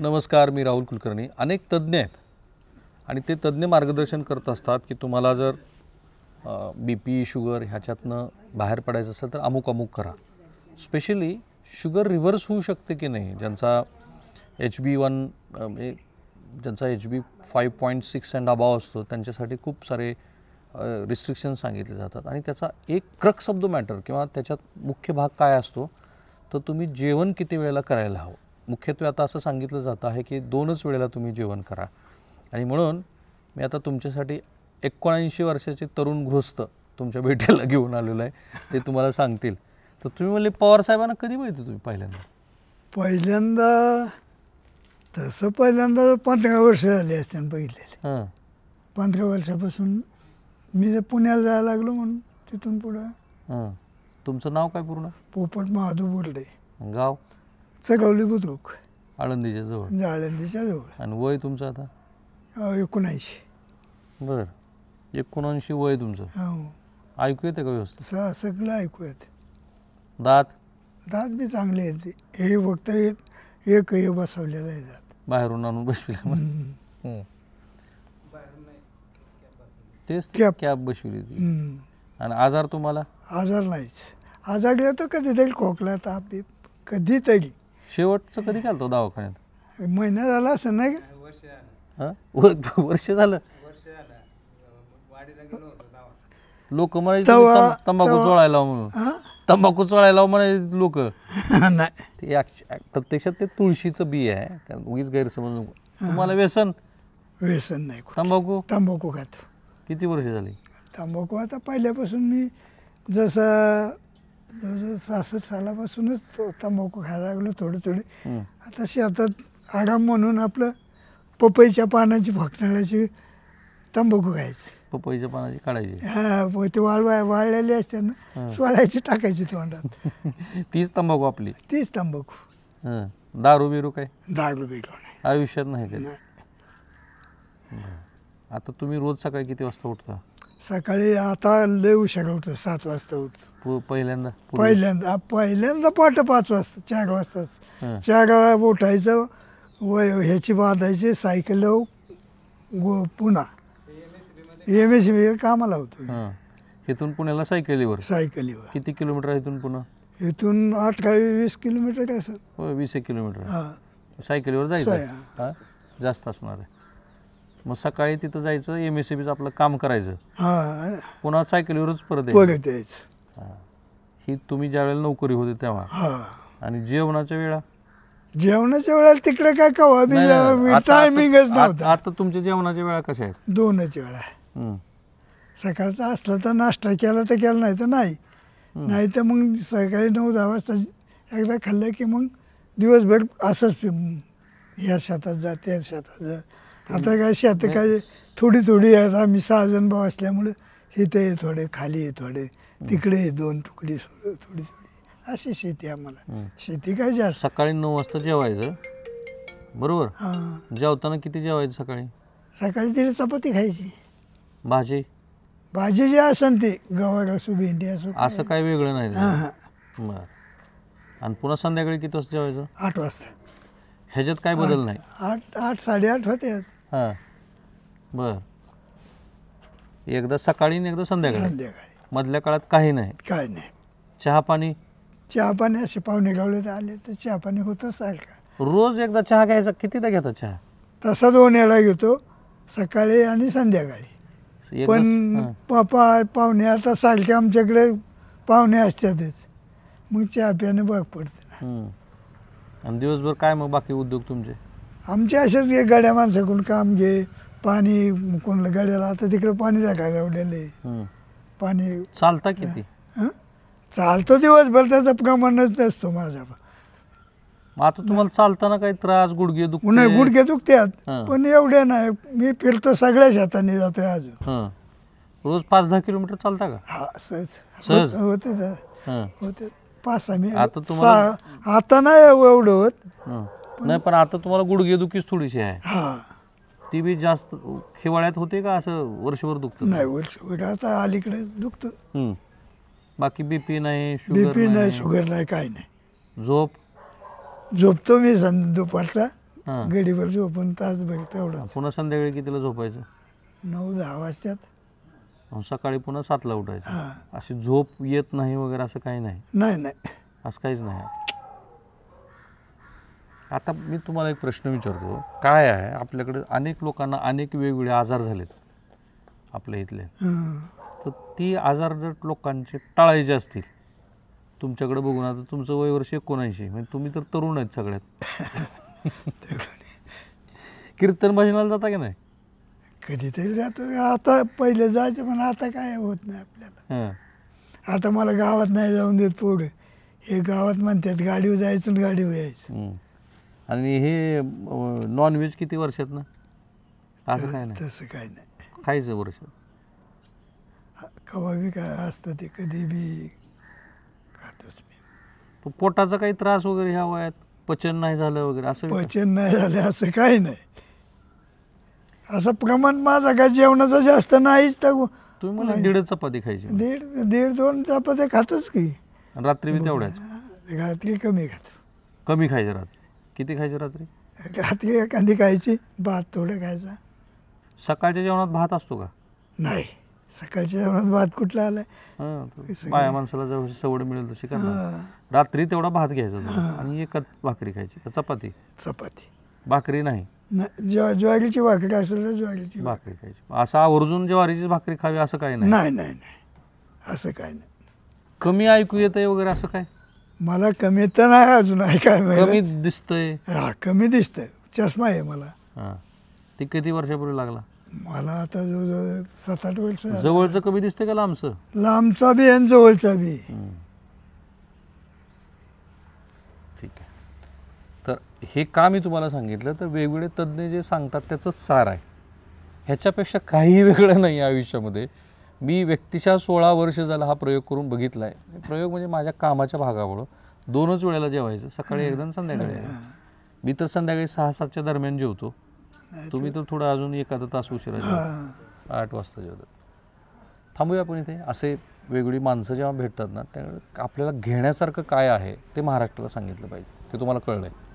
नमस्कार, मी राहुल कुलकर्णी. अनेक तज्ज्ञ आहेत आणि ते तज्ज्ञ मार्गदर्शन करत असतात की तुम्हाला जर बी पी शुगर ह्याच्यातनं बाहेर पडायचं असेल तर अमुक अमुक करा. स्पेशली शुगर रिव्हर्स होऊ शकते की नाही, ज्यांचा HB1 म्हणजे ज्यांचा HB 5.6 अँड अबाव असतो त्यांच्यासाठी खूप सारे रिस्ट्रिक्शन सांगितले जातात. आणि त्याचा एक क्रक्स ऑफ द मॅटर किंवा त्याच्यात मुख्य भाग काय असतो तर तुम्ही जेवण किती वेळेला करायला हवं. मुख्यत्वे आता असं सांगितलं जातं आहे की 2च वेळेला तुम्ही जेवण करा. आणि म्हणून मी आता तुमच्यासाठी 79 वर्षाचे तरुण गृहस्थ तुमच्या भेटीला घेऊन आलेलो आहे. ते तुम्हाला सांगतील. तर तुम्ही म्हणले पवार साहेबांना कधी बघितलं तुम्ही पहिल्यांदा तसं 15 वर्ष झाली असते बघितलेले. 15 वर्षापासून मी जर पुण्याला जायला लागलो म्हणून तिथून पुढं. तुमचं नाव काय पूर्ण? पोपट महादू बोर्डे. गाव? चगवली बुद्रुक, आळंदीच्या जवळ. आळंदीच्या जवळ. आणि वय तुमचं आता? 79. बरं, 79 वय तुमचं. हो. ऐकू येते का व्यवस्थित? सगळं ऐकू येते. दात? दात बी चांगले येते. हे फक्त एक हे बसवलेलं आहे दात. बाहेरून आणून बसविला? तेच कॅप बसविली ती. आणि आजार तुम्हाला? आजार नाहीच. आजारला तर कधीतरी खोकला ताप बीप कधीतरी. शेवटचं कधी घालतो दवाखान्यात? महिना झाला असं नाही का? वर्ष झालं. लोक म्हणायचे तंबाखू चोळायला म्हणून. तंबाखू चोळायला म्हणायचे लोक. नाही, ते प्रत्यक्षात ते तुळशीचं बी आहे. कारण उगीच गैरसमज नको. तुम्हाला व्यसन? व्यसन नाही. तंबाखू? तंबाखू खातो. किती वर्ष झाली? तंबाखू आता पहिल्यापासून मी जसं 66 सालापासूनच तंबाखू खायला लागलो थोडी. आता शेतात आराम म्हणून आपलं पपईच्या पानाची फकणाऱ्याची तंबाखू खायची. पपईच्या पानाची काढायची? हा, ते वाळलेली असते ना, सोडायची, टाकायची तोंडात. तीच तंबाखू आपली? तीच तंबाखू. दारू बिरू काय? दारू बिरू नाही आयुष्यात नाही काय? आता तुम्ही रोज सकाळी किती वाजता उठता? सकाळी आता लय उशीर उठतो. 7 वाजता उठतो. पहिल्यांदा पहाटे 5 वाजता 4 वाजता 4 उठायचं. ह्याची बांधायची सायकल पुन्हा MSB कामाला होतो. इथून पुण्याला सायकलीवर? सायकलीवर. किती किलोमीटर इथून पुन्हा? इथून 18-20 किलोमीटर असं. 20 किलोमीटर सायकलीवर जायचं? जास्त असणार आहे. मग सकाळी तिथं जायचं, MSCBचं आपलं काम करायचं, पुन्हा सायकलीवरच परत यायचं. ही तुम्ही ज्या वेळेला नोकरी होती तेव्हा. आणि जेवणाच्या वेळा? जेवणाच्या वेळेला तिकडे काय कवा टायमिंगच नव्हतं. आता तुमच्या जेवणाच्या वेळा कशा आहेत? 2च वेळा आहे. सकाळचा असला तर नाश्ता केला तर केला, नाही तर नाही तर मग सकाळी 9-10 वाजता एकदा खाल्लं की मग दिवसभर असंच ह्या शेतात जा त्या शेतात जा. आता काय शेत काय थोडी आहेत. आम्ही 6 जण भाऊ असल्यामुळे इथे थोडे, खाली थोडे, तिकडे 2 तुकडी, थोडी अशी शेती आम्हाला. शेती काय जास्त. सकाळी 9 वाजता जेवायचं बरोबर? जेवताना किती जेवायचं सकाळी? सकाळी तिथे चपाती खायची. भाजी जी असेल ती गवार असो, भेंडी असो, असं काय वेगळं नाही? बरं. आणि पुन्हा संध्याकाळी किती वाजता जेवायचं? 8 वाजता. ह्याच्यात काय बदल नाही? 8 साडेआठ होते. बर. एकदा सकाळी आणि एकदा संध्याकाळी. मधल्या काळात काही नाही? काय नाही. चहा पाणी? चहा पाणी असे पाहुणे गावले आले तर चहा पाणी होतच सारखा. रोज एकदा चहा घ्यायचा? कितीदा घेता चहा? तसा 2 वेळा घेतो, सकाळी आणि संध्याकाळी. पण पाहुणे आता सारखे आमच्याकडे पाहुणे असतातच, मग चहा प्याने भाग पडते ना. आणि दिवसभर काय मग बाकी उद्योग तुमचे? आमचे असेच गाड्या माणसाकडून काम घे, पाणी कोणाला गाड्याला आता तिकडे पाणी जागा लावलेले. पाणी चालता किती? चालतो दिवसभर, त्याचा प्रमाणच नसतो माझा. आता तुम्हाला चालताना काही त्रास, गुडघे दुखते? नाही, गुडघे दुखतात पण एवढे नाही. मी फिरतो सगळ्या शेतांनी जातोय अजून. रोज 5-10 किलोमीटर चालता का? हा, सहज होते 5-6 मिनिट. आता नाही एवढं होत. नाही, पण आता तुम्हाला गुडघे दुखीच थोडीशी आहे. ती बी जास्त हिवाळ्यात होते का असं वर्षभर दुखतं? नाही, वर्षभर आता अलीकडे दुखतं. बाकी बीपी नाही, बीपी नाही, शुगर नाही, काय नाही. झोपतो मी दुपारचा हां. गडीभर झोपून तासभर तेवढंच. पुन्हा संध्याकाळी कितीला झोपायचं? 9-10 वाजतात. मग सकाळी पुन्हा 7ला उठायचं. हां. अशी झोप येत नाही वगैरे असं काही नाही? नाही असं काहीच नाही. आता मी तुम्हाला एक प्रश्न विचारतो. काय आहे आपल्याकडे अनेक लोकांना अनेक वेगवेगळे आजार झालेत आपल्या इथले. हं. तर ती आजार जर लोकांचे टाळायचे असतील, तुमच्याकडे बघून आता तुमचं वय वर्ष 79 म्हणजे तुम्ही तर तरुण आहेत सगळ्यात. कीर्तन भजनाला जाता की नाही? कधीतरी जातो. आता पहिले जायचं पण आता काय होत नाही आपल्याला. हां. आता मला गावात नाही जाऊन देत पोरं. हे गावात म्हणतात गाडीवर जायचं आणि गाडीवर यायचं. आणि हे नॉनव्हेज किती वर्षात ना? असं काय नाही, तसं काय नाही. खायचं वर्षात. कवा बी काय असतं ते कधी बी खातोच मी. तो पोटाचा काही त्रास वगैरे ह्या वयात, पचन नाही झालं वगैरे असं विचार- पचन नाही झाले असं काही नाही. असं प्रमाण माझा काय जेवणाचं जास्त नाहीच. तर तुम्ही मला 1.5 चपाती खायची दीड 2 चपात्या खातोच की. आणि रात्री बी तेवढ्याच? रात्री कमी खातो. कमी खायचं रात्री? किती खायचं रात्री? रात्री एखादी खायची, भात थोडं खायचा. सकाळच्या जेवणात भात असतो का? नाही, सकाळच्या जेवणात भात कुठला आलाय? हां, बाया माणसाला जवळ सवड मिळेल तशी करणार. रात्री तेवढा भात घ्यायचा थोडा. आणि एकच भाकरी खायची का चपाती? चपाती. भाकरी नाही? ज्वारीची भाकरी असेल तर ज्वारीची भाकरी खायची. असं आवर्जून ज्वारीची भाकरी खावी असं काही नाही? नाही नाही नाही असं काय नाही. कमी ऐकू येतंय वगैरे असं काय? मला कमी तर नाही अजून आहे काय कमी माहिती. दिसतंय? हा, कमी दिसतंय. चष्मा आहे मला. हां. ती किती वर्षापूर्वी लागला? मला आता जवळजवळ 7-8 वर्ष झाली. जवळचं कमी दिसतंय का लांबचं? लांबचा बी आणि जवळचा बी. ठीक आहे. तर हे का मी तुम्हाला सांगितलं तर वेगवेगळे तज्ज्ञ जे सांगतात त्याचं सार आहे. ह्याच्यापेक्षा काही वेगळं नाही आयुष्यामध्ये. मी व्यक्तिशः 16 वर्ष झाला हा प्रयोग करून बघितला आहे. प्रयोग म्हणजे माझ्या कामाच्या भागामुळं 2च वेळेला जेवायचं, सकाळी एकदा आणि संध्याकाळी एकदा. मी तर संध्याकाळी 6-7च्या दरम्यान जेवतो. तुम्ही तर थोडं अजून एखादा तास उशिरा जेवता, 8 वाजता जेवतात. थांबूया आपण इथे. असे वेगवेगळी माणसं जेव्हा भेटतात ना, त्यावेळेला आपल्याला घेण्यासारखं काय आहे ते महाराष्ट्राला सांगितलं पाहिजे. ते तुम्हाला कळलं आहे.